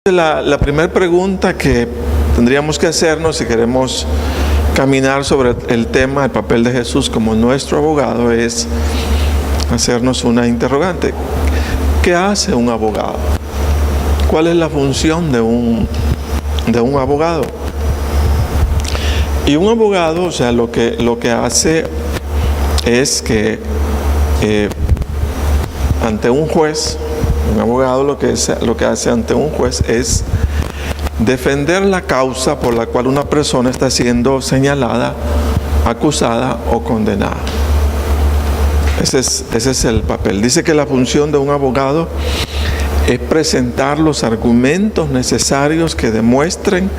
La primera pregunta que tendríamos que hacernos si queremos caminar sobre el tema, el papel de Jesús como nuestro abogado, es hacernos una interrogante. ¿Qué hace un abogado? ¿Cuál es la función de un abogado? Y un abogado, o sea, lo que hace es que ante un juez, un abogado lo que hace ante un juez es defender la causa por la cual una persona está siendo señalada, acusada o condenada. Ese es el papel. Dice que la función de un abogado es presentar los argumentos necesarios que demuestren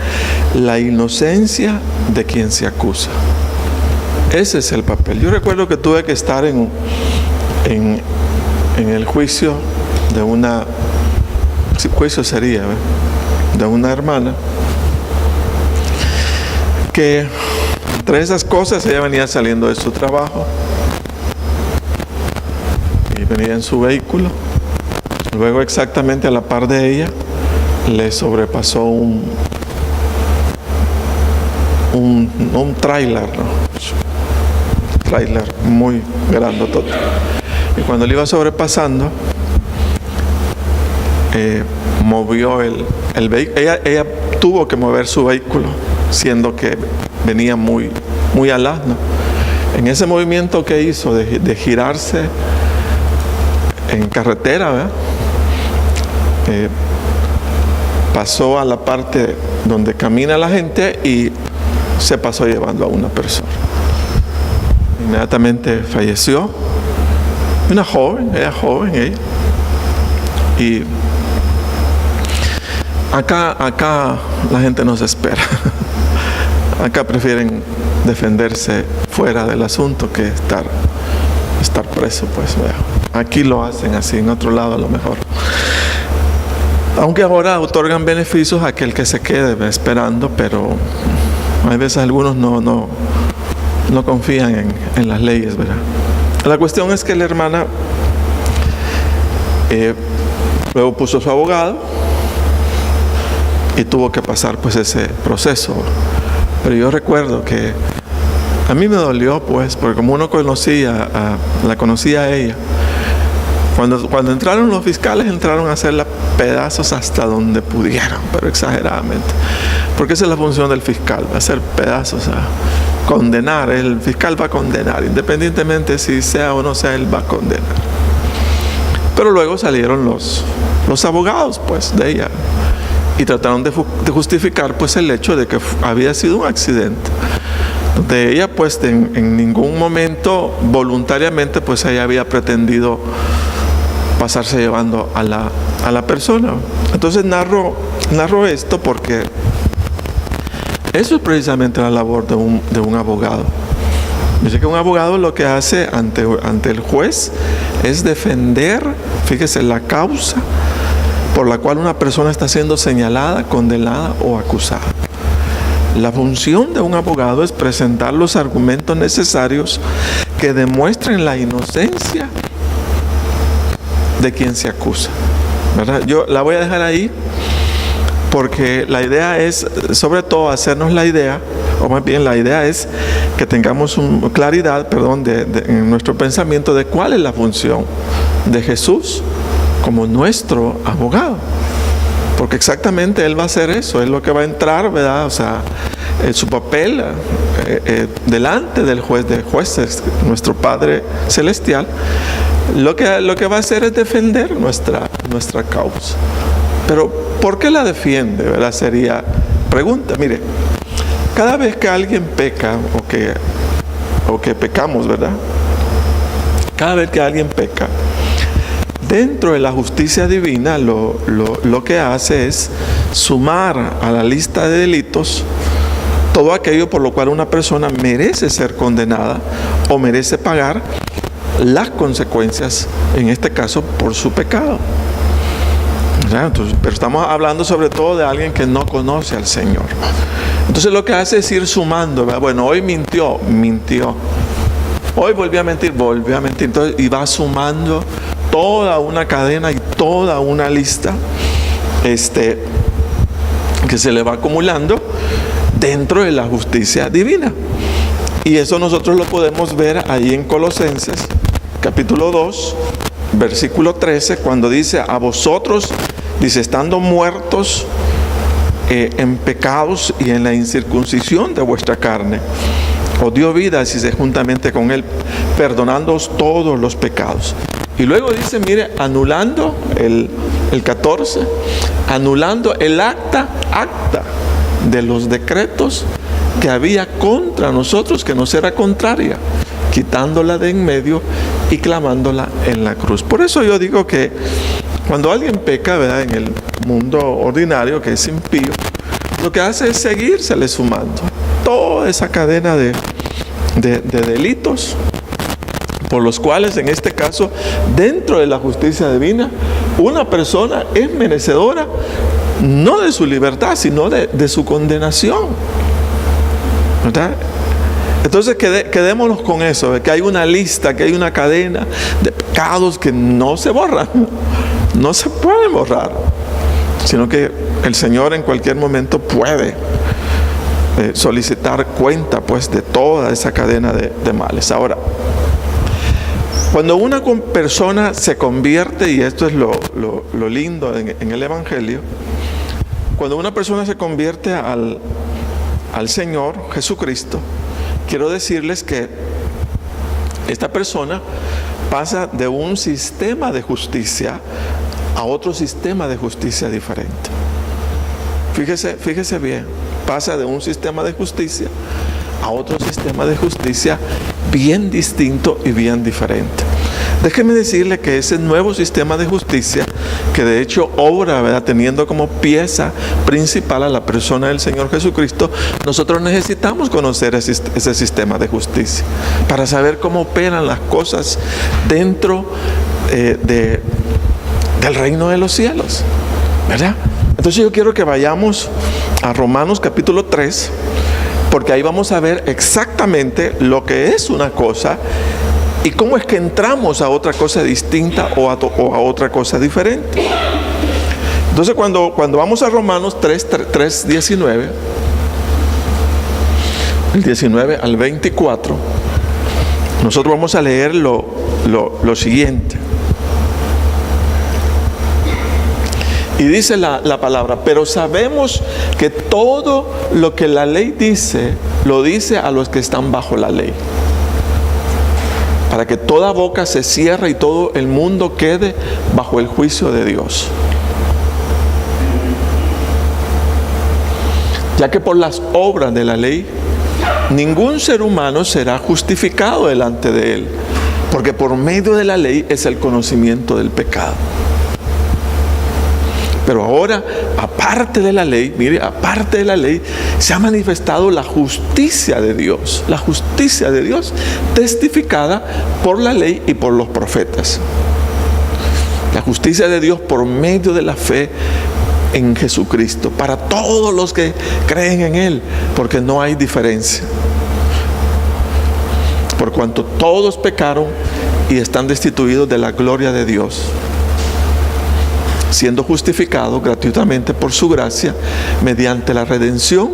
la inocencia de quien se acusa. Ese es el papel. Yo recuerdo que tuve que estar en el juicio de de una hermana que entre esas cosas ella venía saliendo de su trabajo y venía en su vehículo. Luego exactamente a la par de ella le sobrepasó un tráiler, ¿no? Un tráiler muy grandotote. Y cuando le iba sobrepasando, movió el vehículo. Ella tuvo que mover su vehículo, siendo que venía muy al asno. En ese movimiento que hizo de girarse en carretera, ¿verdad? Pasó a la parte donde camina la gente y se pasó llevando a una persona. Inmediatamente falleció. Una joven, ella. Y acá la gente no se espera. Acá prefieren defenderse fuera del asunto que estar preso, pues. Aquí lo hacen así, en otro lado a lo mejor. Aunque ahora otorgan beneficios a aquel que se quede esperando, pero a veces algunos no confían en las leyes, ¿verdad? La cuestión es que la hermana luego puso su abogado y tuvo que pasar pues ese proceso. Pero yo recuerdo que a mí me dolió, pues, porque como uno la conocía a ella, cuando entraron los fiscales, entraron a hacerla pedazos hasta donde pudieran, pero exageradamente. Porque esa es la función del fiscal, hacer pedazos, condenar. El fiscal va a condenar, independientemente si sea o no sea, él va a condenar. Pero luego salieron los abogados, pues, de ella, y trataron de justificar, pues, el hecho de que había sido un accidente. De ella, pues, en ningún momento voluntariamente, pues, ella había pretendido pasarse llevando a la persona. Entonces narro esto porque eso es precisamente la labor de un abogado. Dice que un abogado lo que hace ante el juez es defender, fíjese, la causa por la cual una persona está siendo señalada, condenada o acusada. La función de un abogado es presentar los argumentos necesarios que demuestren la inocencia de quien se acusa, ¿verdad? Yo la voy a dejar ahí porque la idea es, sobre todo, hacernos la idea, o más bien la idea es que tengamos claridad, en nuestro pensamiento de cuál es la función de Jesús como nuestro abogado. Porque exactamente Él va a hacer eso, Él lo que va a entrar, ¿verdad? O sea, su papel delante del juez de jueces, nuestro Padre Celestial, lo que va a hacer es defender nuestra causa. Pero ¿por qué la defiende? ¿Verdad? Sería pregunta. Mire, cada vez que alguien peca o que pecamos, ¿verdad? Cada vez que alguien peca, dentro de la justicia divina lo que hace es sumar a la lista de delitos todo aquello por lo cual una persona merece ser condenada o merece pagar las consecuencias, en este caso por su pecado. Entonces, pero estamos hablando sobre todo de alguien que no conoce al Señor. Entonces lo que hace es ir sumando, ¿verdad? Bueno, hoy mintió. Hoy volvió a mentir. Entonces, y va sumando toda una cadena y toda una lista que se le va acumulando dentro de la justicia divina. Y eso nosotros lo podemos ver ahí en Colosenses, capítulo 2, versículo 13, cuando dice: a vosotros, dice, estando muertos en pecados y en la incircuncisión de vuestra carne, os dio vida, dice, juntamente con él, perdonándoos todos los pecados. Y luego dice, mire, anulando el 14, anulando el acta de los decretos que había contra nosotros, que nos era contraria, quitándola de en medio y clamándola en la cruz. Por eso yo digo que cuando alguien peca, ¿verdad?, en el mundo ordinario, que es impío, lo que hace es seguírsele sumando toda esa cadena de delitos, por los cuales, en este caso, dentro de la justicia divina, una persona es merecedora no de su libertad, sino de su condenación, ¿verdad? Entonces quedémonos con eso, de que hay una lista, que hay una cadena de pecados que no se borran, no se pueden borrar, sino que el Señor en cualquier momento puede solicitar cuenta, pues, de toda esa cadena de males. Ahora, cuando una persona se convierte, y esto es lo lindo en el Evangelio, cuando una persona se convierte al Señor Jesucristo, quiero decirles que esta persona pasa de un sistema de justicia a otro sistema de justicia diferente. Fíjese bien, pasa de un sistema de justicia a otro sistema de justicia bien distinto y bien diferente. Déjeme decirle que ese nuevo sistema de justicia, que de hecho obra, ¿verdad?, teniendo como pieza principal a la persona del Señor Jesucristo, nosotros necesitamos conocer ese sistema de justicia para saber cómo operan las cosas dentro del reino de los cielos, ¿verdad? Entonces yo quiero que vayamos a Romanos capítulo 3, porque ahí vamos a ver exactamente lo que es una cosa y cómo es que entramos a otra cosa distinta o a otra cosa diferente. Entonces cuando vamos a Romanos 3, 19, el 19 al 24, nosotros vamos a leer lo siguiente. Y dice la palabra: pero sabemos que todo lo que la ley dice, lo dice a los que están bajo la ley, para que toda boca se cierre y todo el mundo quede bajo el juicio de Dios. Ya que por las obras de la ley, ningún ser humano será justificado delante de él, porque por medio de la ley es el conocimiento del pecado. Pero ahora, aparte de la ley, mire, aparte de la ley, se ha manifestado la justicia de Dios. La justicia de Dios testificada por la ley y por los profetas. La justicia de Dios por medio de la fe en Jesucristo, para todos los que creen en Él, porque no hay diferencia. Por cuanto todos pecaron y están destituidos de la gloria de Dios, siendo justificados gratuitamente por su gracia mediante la redención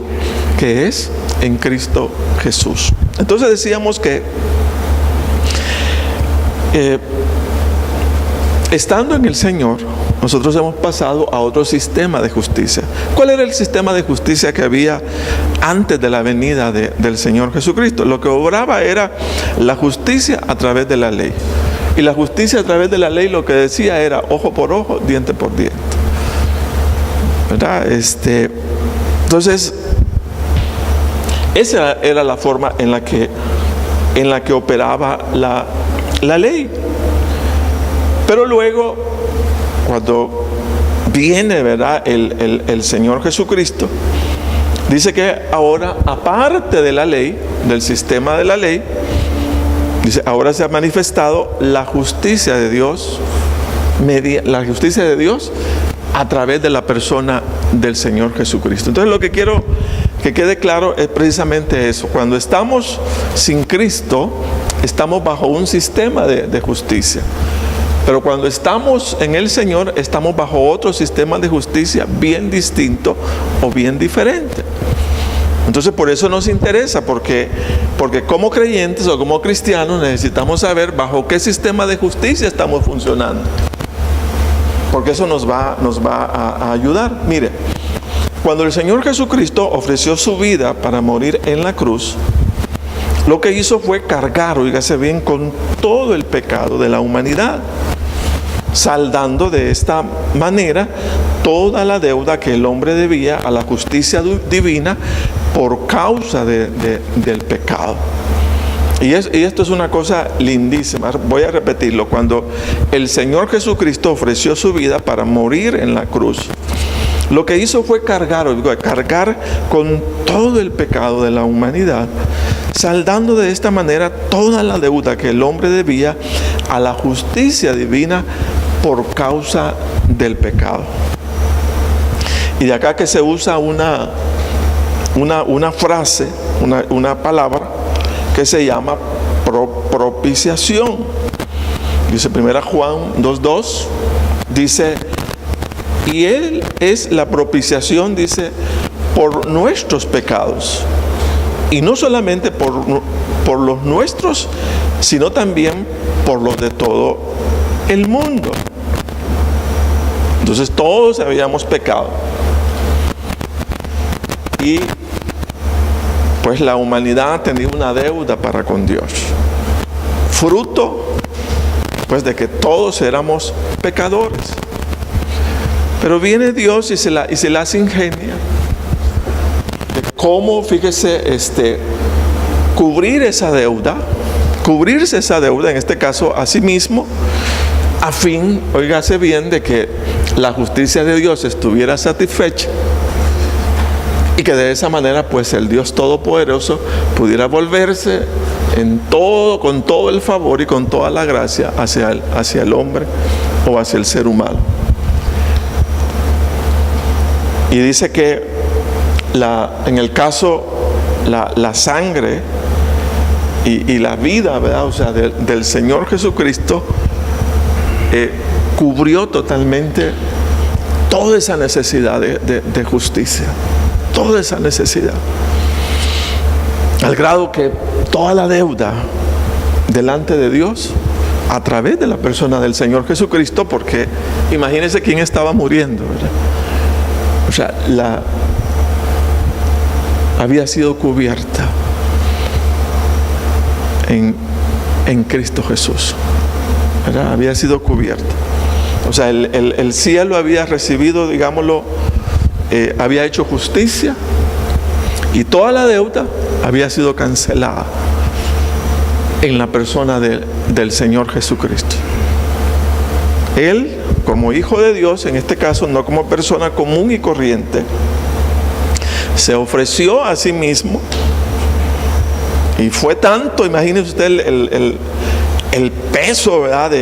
que es en Cristo Jesús. Entonces decíamos que estando en el Señor, nosotros hemos pasado a otro sistema de justicia. ¿Cuál era el sistema de justicia que había antes de la venida del Señor Jesucristo? Lo que obraba era la justicia a través de la ley. Y la justicia a través de la ley lo que decía era ojo por ojo, diente por diente, ¿verdad? Entonces, esa era la forma en la que operaba la ley. Pero luego, cuando viene, ¿verdad?, el Señor Jesucristo, dice que ahora, aparte de la ley, del sistema de la ley, dice, ahora se ha manifestado la justicia de Dios, la justicia de Dios a través de la persona del Señor Jesucristo. Entonces lo que quiero que quede claro es precisamente eso. Cuando estamos sin Cristo, estamos bajo un sistema de justicia. Pero cuando estamos en el Señor, estamos bajo otro sistema de justicia bien distinto o bien diferente. Entonces por eso nos interesa, porque como creyentes o como cristianos necesitamos saber bajo qué sistema de justicia estamos funcionando. Porque eso nos va a ayudar. Mire, cuando el Señor Jesucristo ofreció su vida para morir en la cruz, lo que hizo fue cargar, oígase bien, con todo el pecado de la humanidad, saldando de esta manera toda la deuda que el hombre debía a la justicia divina por causa del pecado. Y esto es una cosa lindísima. Voy a repetirlo. Cuando el Señor Jesucristo ofreció su vida para morir en la cruz, lo que hizo fue cargar con todo el pecado de la humanidad, saldando de esta manera toda la deuda que el hombre debía a la justicia divina por causa del pecado. Y de acá que se usa una frase, una palabra que se llama propiciación. Dice 1 Juan 2:2, dice, y Él es la propiciación, dice, por nuestros pecados. Y no solamente por los nuestros, sino también por los de todo el mundo. Entonces todos habíamos pecado. Y pues la humanidad tenía una deuda para con Dios. Fruto pues de que todos éramos pecadores. Pero viene Dios y se las ingenia de cómo, fíjese, cubrirse esa deuda, en este caso a sí mismo, a fin, óigase bien, de que la justicia de Dios estuviera satisfecha y que de esa manera pues el Dios Todopoderoso pudiera volverse con todo el favor y con toda la gracia hacia el hombre o hacia el ser humano. Y dice que en el caso la sangre y la vida, ¿verdad? O sea, del Señor Jesucristo cubrió totalmente toda esa necesidad de justicia, toda esa necesidad, al grado que toda la deuda delante de Dios a través de la persona del Señor Jesucristo, porque imagínense quién estaba muriendo, ¿verdad? O sea, había sido cubierta en Cristo Jesús, ¿verdad? Había sido cubierta. O sea, el cielo había recibido, digámoslo, había hecho justicia y toda la deuda había sido cancelada en la persona del Señor Jesucristo. Él, como Hijo de Dios, en este caso no como persona común y corriente, se ofreció a sí mismo, y fue tanto, imagínese usted el peso, ¿verdad?,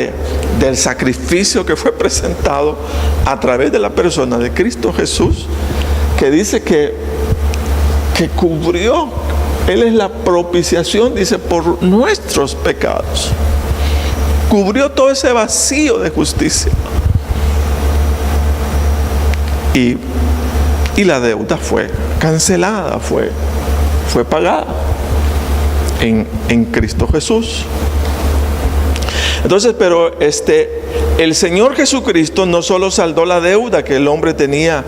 del sacrificio que fue presentado a través de la persona de Cristo Jesús, que dice que cubrió, Él es la propiciación, dice, por nuestros pecados. Cubrió todo ese vacío de justicia. Y la deuda fue cancelada, fue pagada en Cristo Jesús. Entonces, pero el Señor Jesucristo no solo saldó la deuda que el hombre tenía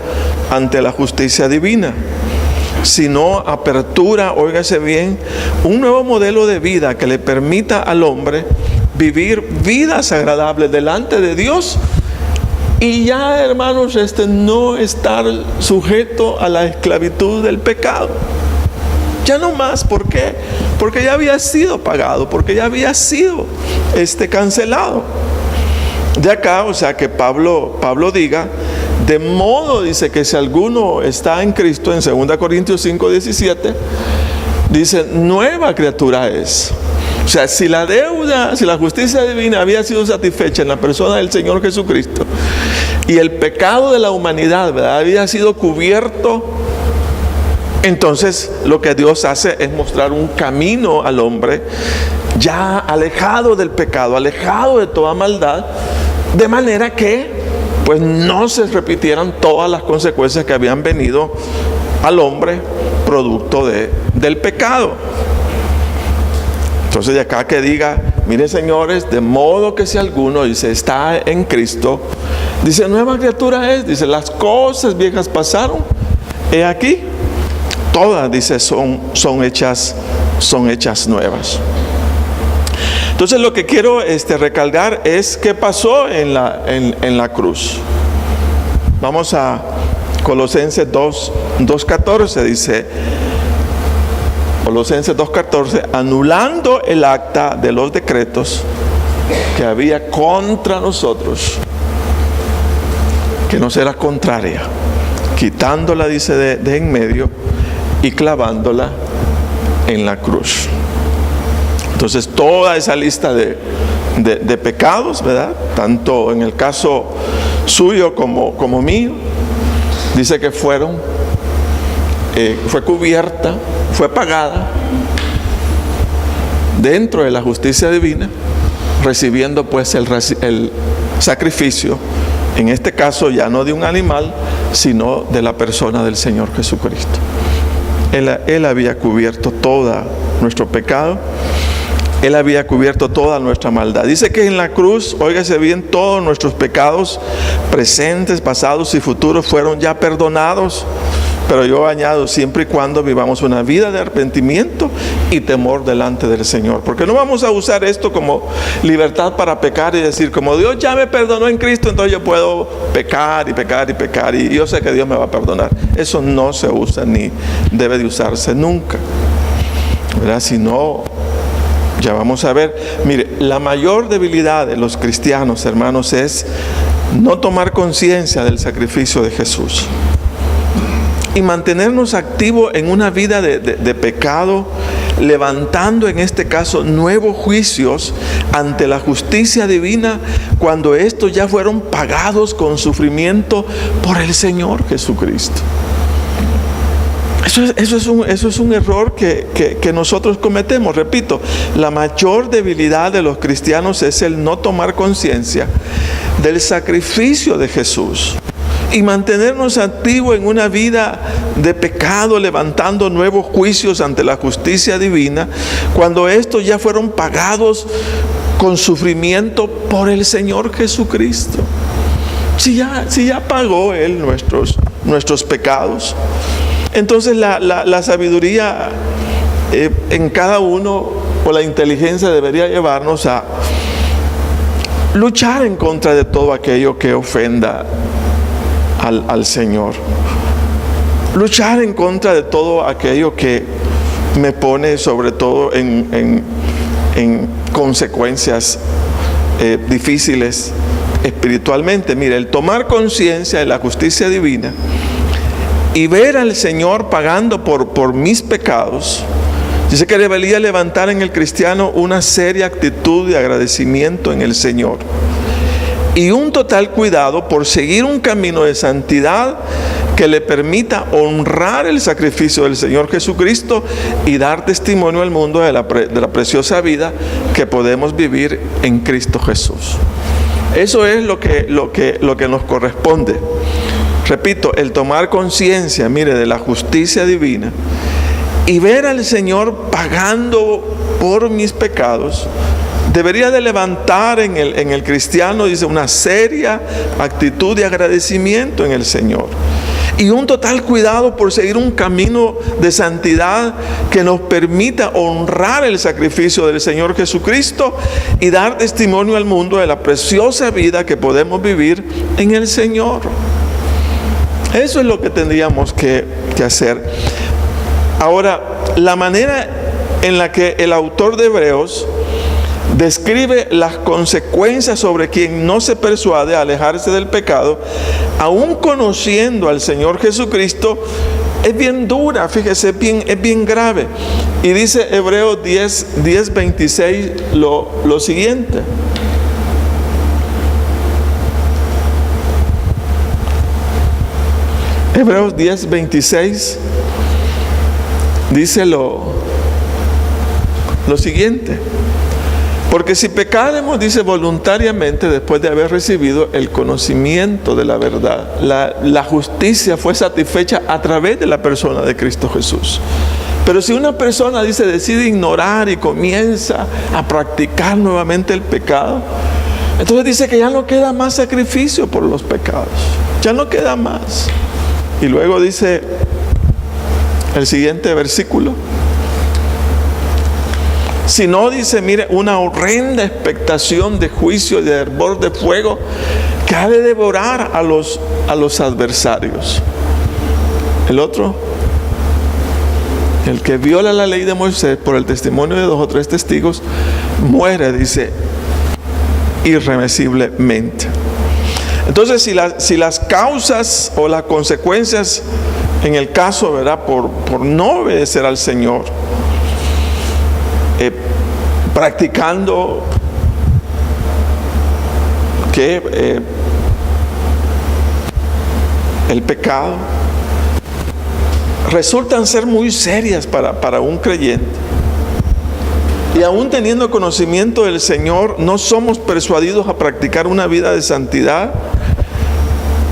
ante la justicia divina, sino apertura, óigase bien, un nuevo modelo de vida que le permita al hombre vivir vidas agradables delante de Dios y ya, hermanos, no estar sujeto a la esclavitud del pecado. Ya no más. ¿Por qué? Porque ya había sido pagado, porque ya había sido cancelado. De acá, o sea, que Pablo diga, de modo, dice, que si alguno está en Cristo, en 2 Corintios 5:17, dice, nueva criatura es. O sea, si la justicia divina había sido satisfecha en la persona del Señor Jesucristo y el pecado de la humanidad, ¿verdad?, había sido cubierto, entonces lo que Dios hace es mostrar un camino al hombre ya alejado del pecado, alejado de toda maldad, de manera que pues no se repitieran todas las consecuencias que habían venido al hombre producto del pecado. Entonces de acá que diga, miren señores, de modo que si alguno dice está en Cristo, dice nueva criatura es, dice las cosas viejas pasaron, he aquí, todas, dice, son hechas nuevas. Entonces lo que quiero recalcar es qué pasó en la cruz. Vamos a Colosenses 2:14, dice Colosenses 2:14, anulando el acta de los decretos que había contra nosotros, que nos era contraria, quitándola, dice, de en medio y clavándola en la cruz. Entonces toda esa lista de pecados, ¿verdad? Tanto en el caso suyo como mío, dice que fue cubierta, fue pagada dentro de la justicia divina, recibiendo pues el sacrificio, en este caso ya no de un animal, sino de la persona del Señor Jesucristo. Él había cubierto todo nuestro pecado, Él había cubierto toda nuestra maldad. Dice que en la cruz, óigase bien, todos nuestros pecados presentes, pasados y futuros fueron ya perdonados. Pero yo añado, siempre y cuando vivamos una vida de arrepentimiento y temor delante del Señor. Porque no vamos a usar esto como libertad para pecar y decir, como Dios ya me perdonó en Cristo, entonces yo puedo pecar y pecar y pecar y yo sé que Dios me va a perdonar. Eso no se usa ni debe de usarse nunca, ¿verdad? Si no, ya vamos a ver. Mire, la mayor debilidad de los cristianos, hermanos, es no tomar conciencia del sacrificio de Jesús y mantenernos activos en una vida de pecado, levantando en este caso nuevos juicios ante la justicia divina, cuando estos ya fueron pagados con sufrimiento por el Señor Jesucristo. Eso es un error que nosotros cometemos. Repito, la mayor debilidad de los cristianos es el no tomar conciencia del sacrificio de Jesús y mantenernos activos en una vida de pecado, levantando nuevos juicios ante la justicia divina, cuando estos ya fueron pagados con sufrimiento por el Señor Jesucristo. Si ya pagó Él nuestros pecados, entonces la sabiduría en cada uno, o la inteligencia, debería llevarnos a luchar en contra de todo aquello que ofenda al Señor. Luchar en contra de todo aquello que me pone sobre todo en consecuencias difíciles espiritualmente. Mire, el tomar conciencia de la justicia divina y ver al Señor pagando por mis pecados, dice que debería levantar en el cristiano una seria actitud de agradecimiento en el Señor y un total cuidado por seguir un camino de santidad que le permita honrar el sacrificio del Señor Jesucristo y dar testimonio al mundo de la preciosa vida que podemos vivir en Cristo Jesús. Eso es lo que nos corresponde. Repito, el tomar conciencia, mire, de la justicia divina y ver al Señor pagando por mis pecados, debería de levantar en el cristiano, dice, una seria actitud de agradecimiento en el Señor y un total cuidado por seguir un camino de santidad que nos permita honrar el sacrificio del Señor Jesucristo y dar testimonio al mundo de la preciosa vida que podemos vivir en el Señor. Eso es lo que tendríamos que hacer. Ahora, la manera en la que el autor de Hebreos describe las consecuencias sobre quien no se persuade a alejarse del pecado, aún conociendo al Señor Jesucristo, es bien dura, fíjese, es bien grave. Y dice Hebreos 10:26 lo siguiente. Hebreos 10:26 dice lo siguiente: Porque si pecáremos, dice, voluntariamente, después de haber recibido el conocimiento de la verdad, la justicia fue satisfecha a través de la persona de Cristo Jesús. Pero si una persona, dice, decide ignorar y comienza a practicar nuevamente el pecado, entonces dice que ya no queda más sacrificio por los pecados. Ya no queda más. Y luego dice el siguiente versículo. Si no, dice, mire, una horrenda expectación de juicio y de hervor de fuego que ha de devorar a los adversarios. El otro, el que viola la ley de Moisés por el testimonio de 2 o 3 testigos, muere, dice, irremisiblemente. Entonces, si las causas o las consecuencias, en el caso, ¿verdad?, por no obedecer al Señor, practicando el pecado, resultan ser muy serias para un creyente. Y aún teniendo conocimiento del Señor, no somos persuadidos a practicar una vida de santidad.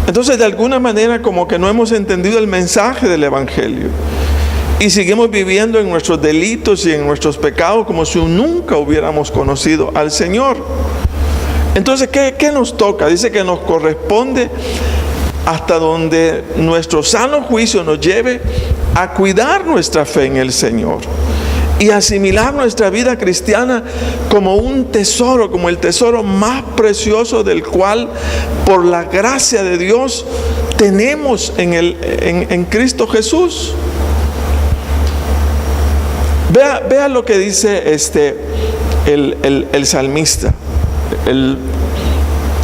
Entonces, de alguna manera, como que no hemos entendido el mensaje del Evangelio. Y seguimos viviendo en nuestros delitos y en nuestros pecados como si nunca hubiéramos conocido al Señor. Entonces, ¿qué nos toca? Dice que nos corresponde, hasta donde nuestro sano juicio nos lleve, a cuidar nuestra fe en el Señor y asimilar nuestra vida cristiana como un tesoro, como el tesoro más precioso del cual, por la gracia de Dios, tenemos en Cristo Jesús. Vea lo que dice el salmista,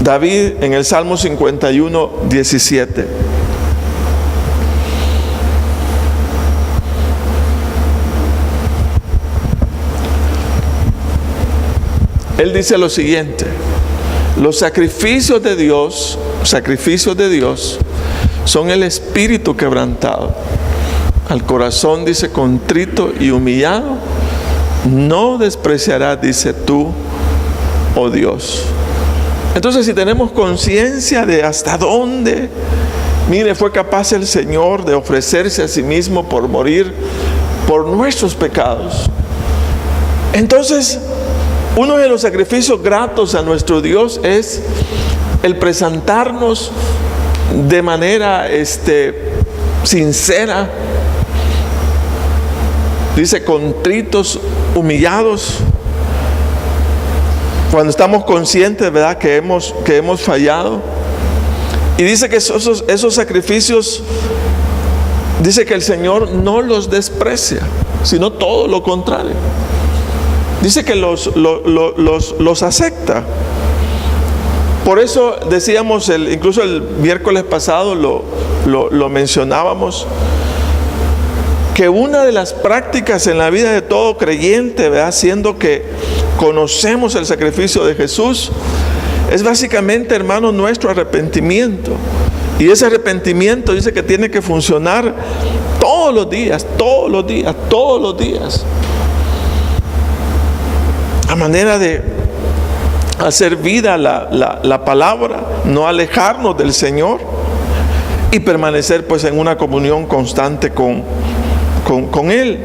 David, en el Salmo 51, 17. Él dice lo siguiente: los sacrificios de Dios son el espíritu quebrantado. Al corazón, dice, contrito y humillado, no despreciarás, dice, tú, oh Dios. Entonces, si tenemos conciencia de hasta dónde, mire, fue capaz el Señor de ofrecerse a sí mismo por morir por nuestros pecados, entonces, uno de los sacrificios gratos a nuestro Dios es el presentarnos de manera sincera, dice, contritos, humillados, cuando estamos conscientes, ¿verdad?, que hemos fallado. Y dice que esos sacrificios, dice que el Señor no los desprecia, sino todo lo contrario. Dice que los acepta. Por eso decíamos, incluso el miércoles pasado lo mencionábamos, que una de las prácticas en la vida de todo creyente, ¿verdad?, siendo que conocemos el sacrificio de Jesús, es básicamente, hermano, nuestro arrepentimiento. Y ese arrepentimiento dice que tiene que funcionar todos los días, a manera de hacer vida la palabra, no alejarnos del Señor y permanecer, pues, en una comunión constante con Él.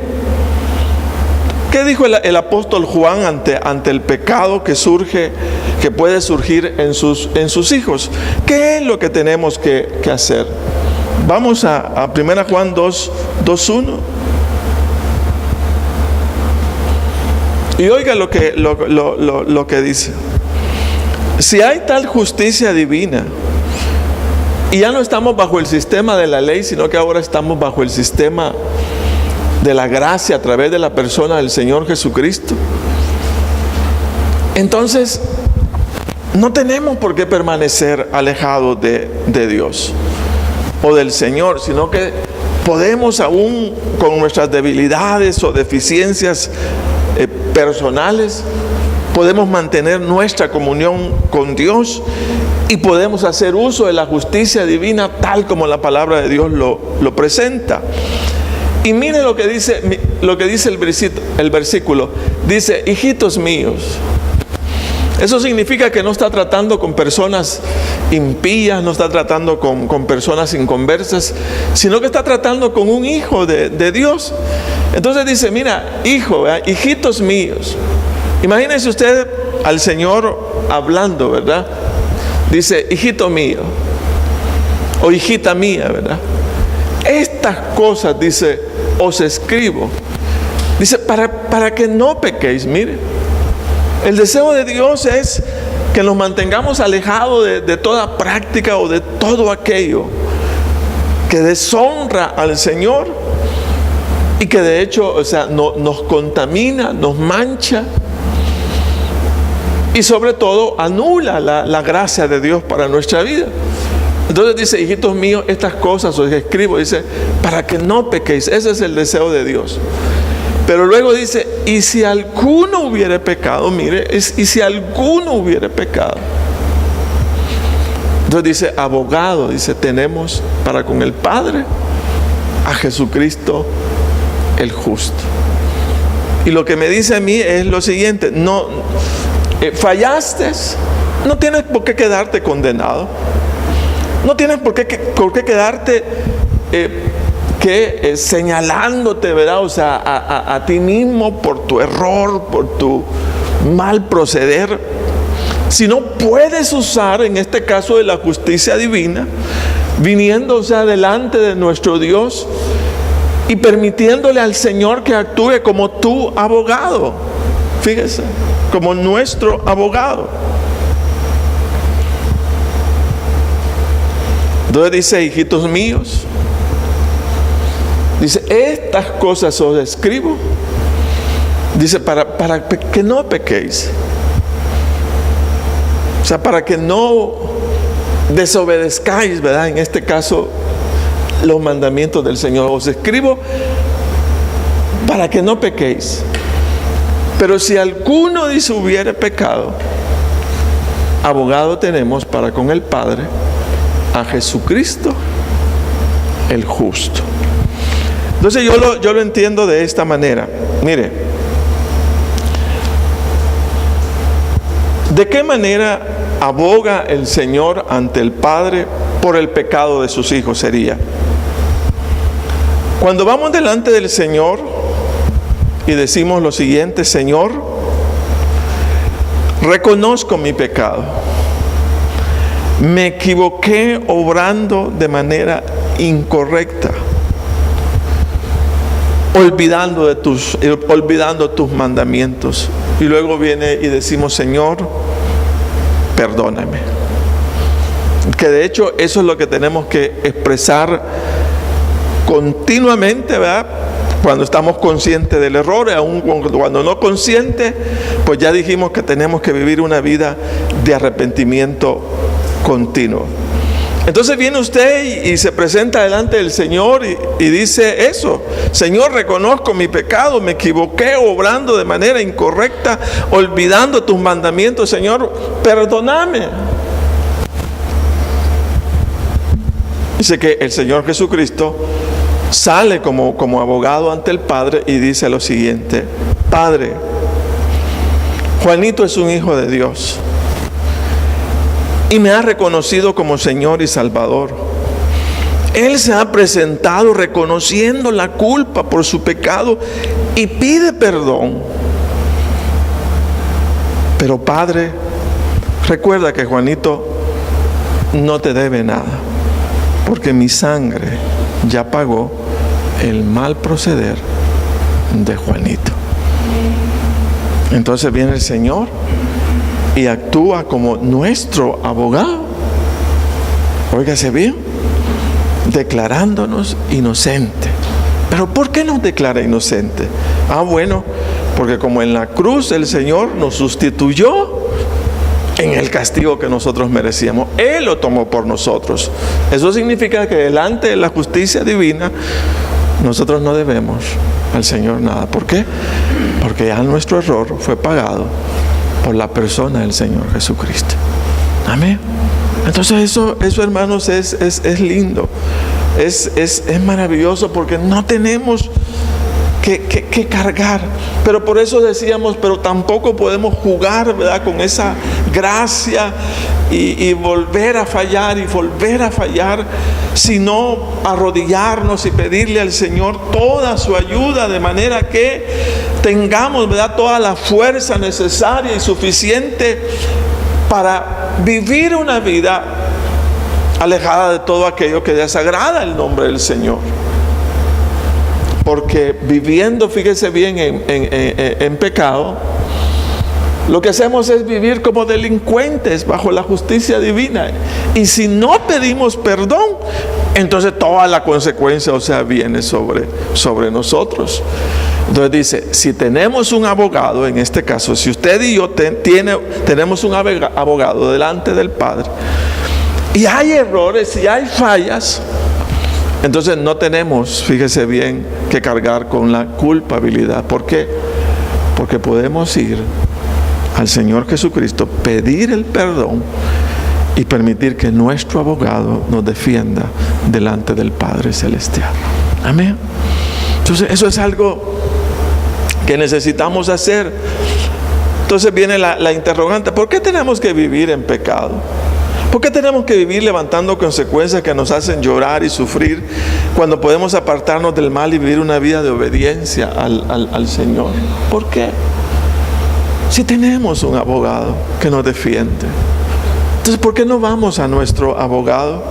¿Qué dijo el apóstol Juan ante el pecado que puede surgir en sus hijos? ¿Qué es lo que tenemos que hacer? Vamos a 1 Juan 2:1. Y oiga lo que dice. Si hay tal justicia divina, y ya no estamos bajo el sistema de la ley, sino que ahora estamos bajo el sistema de la gracia a través de la persona del Señor Jesucristo, entonces no tenemos por qué permanecer alejados de Dios o del Señor, sino que podemos, aún con nuestras debilidades o deficiencias personales, podemos mantener nuestra comunión con Dios y podemos hacer uso de la justicia divina tal como la palabra de Dios lo presenta. Y mire lo que dice el versículo. Dice: hijitos míos, Eso significa que no está tratando con personas impías, no está tratando con personas inconversas, sino que está tratando con un hijo de Dios. Entonces dice, mira, hijo, ¿verdad? Hijitos míos. Imagínense usted al Señor hablando, ¿verdad? Dice, hijito mío, o hijita mía, ¿verdad? Estas cosas, dice, os escribo. Dice, para que no pequéis. Mire, el deseo de Dios es que nos mantengamos alejados de toda práctica o de todo aquello que deshonra al Señor y que de hecho, o sea, nos contamina, nos mancha y sobre todo anula la gracia de Dios para nuestra vida. Entonces dice, hijitos míos, estas cosas os escribo, dice, para que no pequéis. Ese es el deseo de Dios. Pero luego dice, y si alguno hubiere pecado, mire, y si alguno hubiere pecado. Entonces dice, abogado, dice, tenemos para con el Padre a Jesucristo el justo. Y lo que me dice a mí es lo siguiente, no, fallaste, no tienes por qué quedarte condenado. No tienes por qué quedarte señalándote, ¿verdad? O sea, a ti mismo por tu error, por tu mal proceder. Si no puedes usar, en este caso, de la justicia divina, viniendo, o sea, delante de nuestro Dios y permitiéndole al Señor que actúe como tu abogado. Fíjese, como nuestro abogado. Entonces dice, hijitos míos, dice, estas cosas os escribo, dice, para que no pequéis. O sea, para que no desobedezcáis, ¿verdad? En este caso, los mandamientos del Señor. Os escribo para que no pequéis. Pero si alguno dice hubiere pecado, abogado tenemos para con el Padre a Jesucristo el justo. Entonces yo lo entiendo de esta manera. Mire, ¿de qué manera aboga el Señor ante el Padre por el pecado de sus hijos? Sería, cuando vamos delante del Señor y decimos lo siguiente: Señor, reconozco mi pecado, me equivoqué obrando de manera incorrecta, olvidando tus mandamientos. Y luego viene y decimos, Señor, perdóname. Que de hecho eso es lo que tenemos que expresar continuamente, ¿verdad? Cuando estamos conscientes del error, aún cuando no conscientes, pues ya dijimos que tenemos que vivir una vida de arrepentimiento continuo. Entonces viene usted y se presenta delante del Señor y dice eso: Señor, reconozco mi pecado, me equivoqué obrando de manera incorrecta, olvidando tus mandamientos. Señor, perdóname. Dice que el Señor Jesucristo sale como abogado ante el Padre y dice lo siguiente: Padre, Juanito es un hijo de Dios y me ha reconocido como Señor y Salvador. Él se ha presentado reconociendo la culpa por su pecado y pide perdón. Pero Padre, recuerda que Juanito no te debe nada, porque mi sangre ya pagó el mal proceder de Juanito. Entonces viene el Señor y actúa como nuestro abogado. Óigase bien, declarándonos inocente. ¿Pero por qué nos declara inocente? Bueno, porque como en la cruz el Señor nos sustituyó en el castigo que nosotros merecíamos. Él lo tomó por nosotros. Eso significa que delante de la justicia divina nosotros no debemos al Señor nada. ¿Por qué? Porque ya nuestro error fue pagado por la persona del Señor Jesucristo. Amén. Entonces eso hermanos, es lindo. Es maravilloso, porque no tenemos que cargar. Pero por eso decíamos, pero tampoco podemos jugar, ¿verdad?, con esa gracia y volver a fallar y volver a fallar, sino arrodillarnos y pedirle al Señor toda su ayuda, de manera que tengamos, ¿verdad?, toda la fuerza necesaria y suficiente para vivir una vida alejada de todo aquello que desagrada el nombre del Señor. Porque viviendo, fíjese bien, en pecado, lo que hacemos es vivir como delincuentes bajo la justicia divina. Y si no pedimos perdón, entonces toda la consecuencia, viene sobre nosotros. Entonces dice, si tenemos un abogado, en este caso, si usted y yo tenemos un abogado delante del Padre, y hay errores y hay fallas, entonces no tenemos, fíjese bien, que cargar con la culpabilidad. ¿Por qué? Porque podemos ir al Señor Jesucristo, pedir el perdón y permitir que nuestro abogado nos defienda delante del Padre Celestial. Amén. Entonces eso es algo que necesitamos hacer. Entonces viene la interrogante: ¿por qué tenemos que vivir en pecado? ¿Por qué tenemos que vivir levantando consecuencias que nos hacen llorar y sufrir, cuando podemos apartarnos del mal y vivir una vida de obediencia al Señor? ¿Por qué? Si tenemos un abogado que nos defiende, entonces ¿por qué no vamos a nuestro abogado?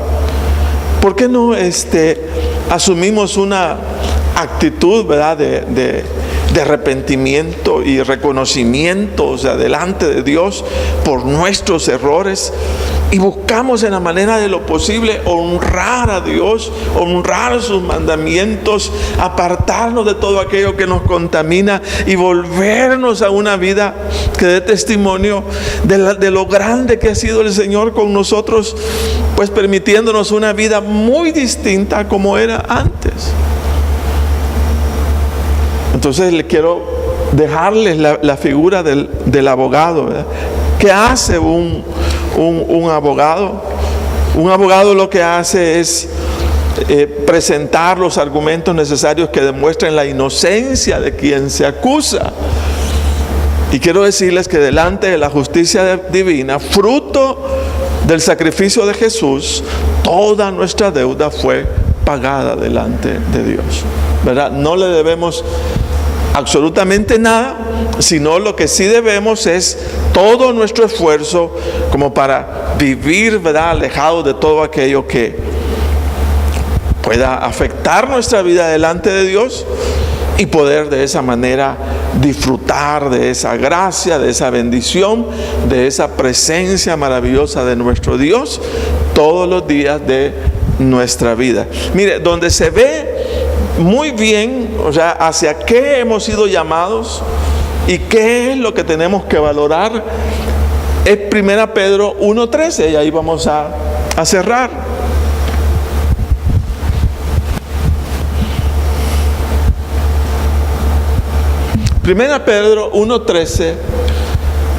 ¿Por qué no asumimos una actitud, ¿verdad?, de arrepentimiento y reconocimiento, delante de Dios por nuestros errores, y buscamos en la manera de lo posible honrar a Dios, honrar sus mandamientos, apartarnos de todo aquello que nos contamina y volvernos a una vida que dé testimonio de lo grande que ha sido el Señor con nosotros, pues permitiéndonos una vida muy distinta a como era antes? Entonces le quiero dejarles la figura del abogado, ¿verdad? ¿Qué hace un abogado? Un abogado lo que hace es presentar los argumentos necesarios que demuestren la inocencia de quien se acusa. Y quiero decirles que delante de la justicia divina, fruto del sacrificio de Jesús, toda nuestra deuda fue pagada delante de Dios, ¿verdad? No le debemos absolutamente nada, sino lo que sí debemos es todo nuestro esfuerzo como para vivir, ¿verdad?, alejado de todo aquello que pueda afectar nuestra vida delante de Dios, y poder de esa manera disfrutar de esa gracia, de esa bendición, de esa presencia maravillosa de nuestro Dios todos los días de nuestra vida. Mire, donde se ve muy bien, hacia qué hemos sido llamados y qué es lo que tenemos que valorar, es 1 Pedro 1:13, y ahí vamos a cerrar. Primera Pedro 1:13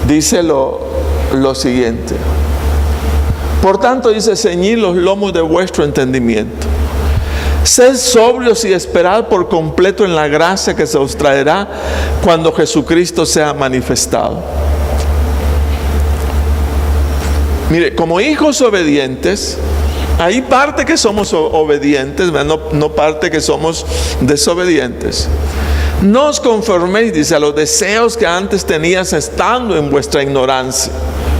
dice lo siguiente: por tanto, dice, ceñid los lomos de vuestro entendimiento. Sed sobrios y esperad por completo en la gracia que se os traerá cuando Jesucristo sea manifestado. Mire, como hijos obedientes, hay parte que somos obedientes, no parte que somos desobedientes. No os conforméis, dice, a los deseos que antes tenías estando en vuestra ignorancia,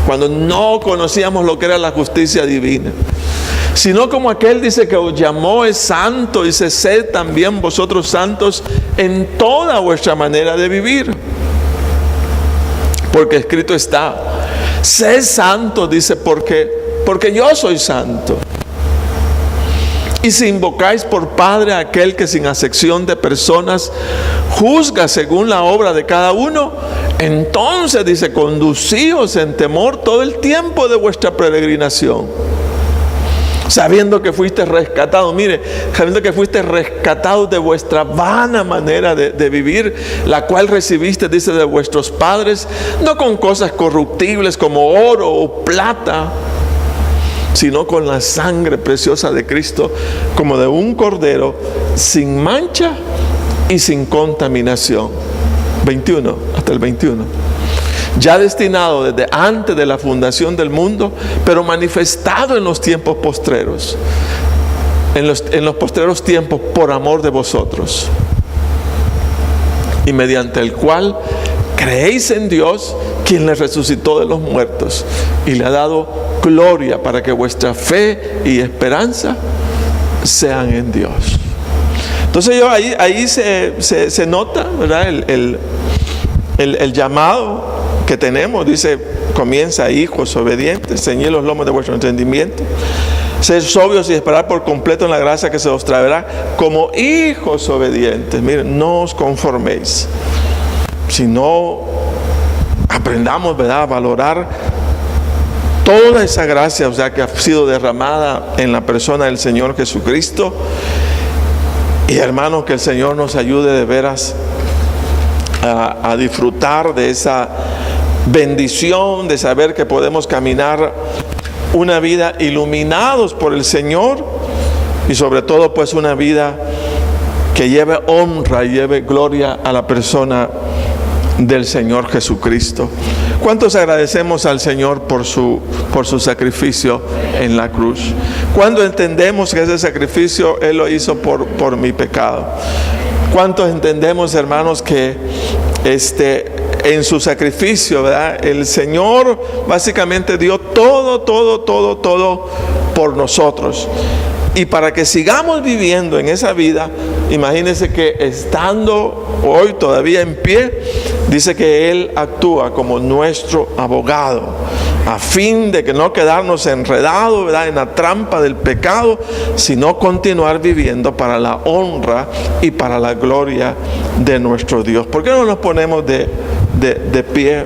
cuando no conocíamos lo que era la justicia divina, sino como aquel, dice, que os llamó es santo, dice, sed también vosotros santos en toda vuestra manera de vivir, porque escrito está: sed santos, dice, porque yo soy santo. Y si invocáis por Padre a aquel que sin acepción de personas juzga según la obra de cada uno, entonces, dice, conducíos en temor todo el tiempo de vuestra peregrinación, sabiendo que fuiste rescatados. Mire, sabiendo que fuiste rescatados de vuestra vana manera de vivir, la cual recibiste, dice, de vuestros padres, no con cosas corruptibles como oro o plata, sino con la sangre preciosa de Cristo, como de un cordero sin mancha y sin contaminación. 21, hasta el 21. Ya destinado desde antes de la fundación del mundo, pero manifestado en los tiempos postreros. En los postreros tiempos, por amor de vosotros. Y mediante el cual creéis en Dios, quien le resucitó de los muertos y le ha dado gloria para que vuestra fe y esperanza sean en Dios. Entonces ahí se nota, ¿verdad? El llamado que tenemos. Dice, comienza: hijos obedientes, ceñid los lomos de vuestro entendimiento, ser sobrios y esperar por completo en la gracia que se os traerá como hijos obedientes. Miren, no os conforméis, sino aprendamos, ¿verdad?, a valorar toda esa gracia, o sea, que ha sido derramada en la persona del Señor Jesucristo. Y hermanos, que el Señor nos ayude de veras a disfrutar de esa bendición de saber que podemos caminar una vida iluminados por el Señor, y sobre todo pues una vida que lleve honra y lleve gloria a la persona del Señor Jesucristo. ¿Cuántos agradecemos al Señor por su sacrificio en la cruz? ¿Cuándo entendemos que ese sacrificio Él lo hizo por mi pecado? ¿Cuántos entendemos, hermanos, que en su sacrificio, ¿verdad?, el Señor básicamente dio todo por nosotros? Y para que sigamos viviendo en esa vida, imagínense que estando hoy todavía en pie, dice que Él actúa como nuestro abogado, a fin de que no quedarnos enredados, ¿verdad?, en la trampa del pecado, sino continuar viviendo para la honra y para la gloria de nuestro Dios. ¿Por qué no nos ponemos de pie?